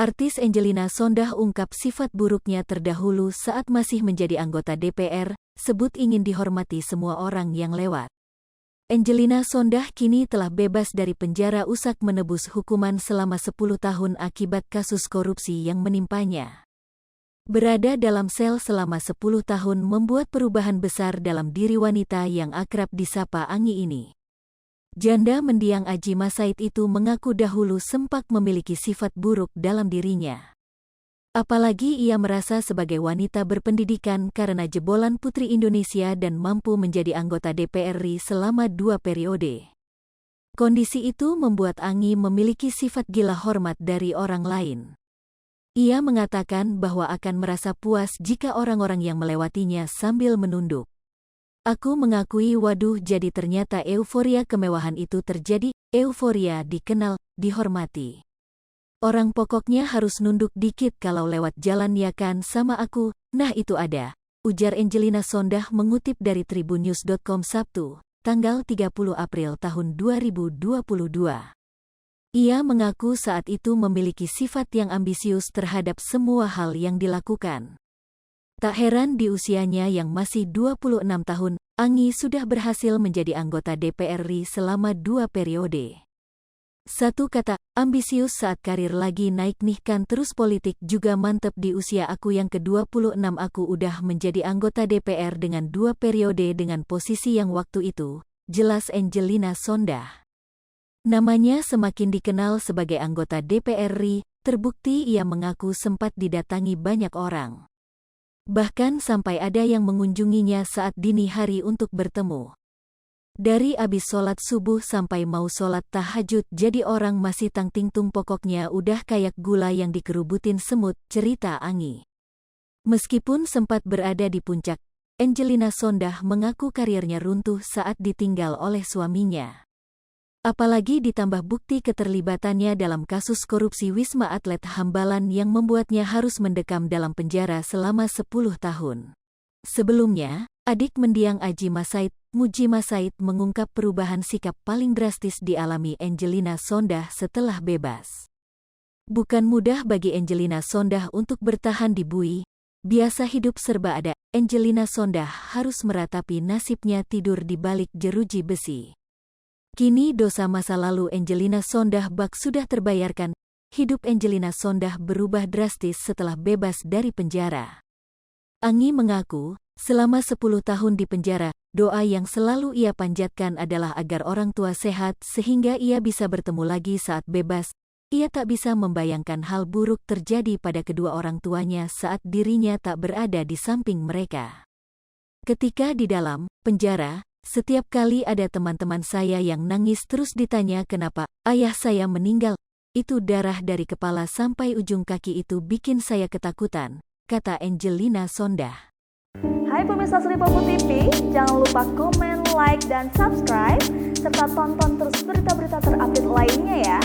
Artis Angelina Sondakh ungkap sifat buruknya terdahulu saat masih menjadi anggota DPR, sebut ingin dihormati semua orang yang lewat. Angelina Sondakh kini telah bebas dari penjara usai menebus hukuman selama 10 tahun akibat kasus korupsi yang menimpanya. Berada dalam sel selama 10 tahun membuat perubahan besar dalam diri wanita yang akrab disapa Anggi ini. Janda mendiang Adji Massaid itu mengaku dahulu sempat memiliki sifat buruk dalam dirinya. Apalagi ia merasa sebagai wanita berpendidikan karena jebolan Putri Indonesia dan mampu menjadi anggota DPR RI selama 2 periode. Kondisi itu membuat Anggi memiliki sifat gila hormat dari orang lain. Ia mengatakan bahwa akan merasa puas jika orang-orang yang melewatinya sambil menunduk. Aku mengakui waduh jadi ternyata euforia kemewahan itu terjadi, euforia dikenal, dihormati. Orang pokoknya harus nunduk dikit kalau lewat jalan ya kan sama aku, nah itu ada, ujar Angelina Sondakh mengutip dari tribunnews.com Sabtu, tanggal 30 April tahun 2022. Ia mengaku saat itu memiliki sifat yang ambisius terhadap semua hal yang dilakukan. Tak heran di usianya yang masih 26 tahun, Anggi sudah berhasil menjadi anggota DPR RI selama 2 periode. Satu kata, ambisius saat karir lagi naik nih kan terus politik juga mantep di usia aku yang ke-26 aku udah menjadi anggota DPR dengan 2 periode dengan posisi yang waktu itu, jelas Angelina Sondakh. Namanya semakin dikenal sebagai anggota DPR RI, terbukti ia mengaku sempat didatangi banyak orang. Bahkan sampai ada yang mengunjunginya saat dini hari untuk bertemu. Dari abis sholat subuh sampai mau sholat tahajud jadi orang masih tangtingtung pokoknya udah kayak gula yang dikerubutin semut, cerita Anggi. Meskipun sempat berada di puncak, Angelina Sondakh mengaku karirnya runtuh saat ditinggal oleh suaminya. Apalagi ditambah bukti keterlibatannya dalam kasus korupsi Wisma Atlet Hambalan yang membuatnya harus mendekam dalam penjara selama 10 tahun. Sebelumnya, adik mendiang Adji Massaid, Muji Massaid mengungkap perubahan sikap paling drastis dialami Angelina Sondakh setelah bebas. Bukan mudah bagi Angelina Sondakh untuk bertahan di bui, biasa hidup serba ada, Angelina Sondakh harus meratapi nasibnya tidur di balik jeruji besi. Kini dosa masa lalu Angelina Sondakh bak sudah terbayarkan, hidup Angelina Sondakh berubah drastis setelah bebas dari penjara. Anggi mengaku, selama 10 tahun di penjara, doa yang selalu ia panjatkan adalah agar orang tua sehat sehingga ia bisa bertemu lagi saat bebas. Ia tak bisa membayangkan hal buruk terjadi pada kedua orang tuanya saat dirinya tak berada di samping mereka. Ketika di dalam penjara, setiap kali ada teman-teman saya yang nangis terus ditanya kenapa ayah saya meninggal, itu darah dari kepala sampai ujung kaki itu bikin saya ketakutan, kata Angelina Sondakh. Hai pemirsa Sri Popo TV, jangan lupa komen, like, dan subscribe, serta tonton terus berita-berita terupdate lainnya ya.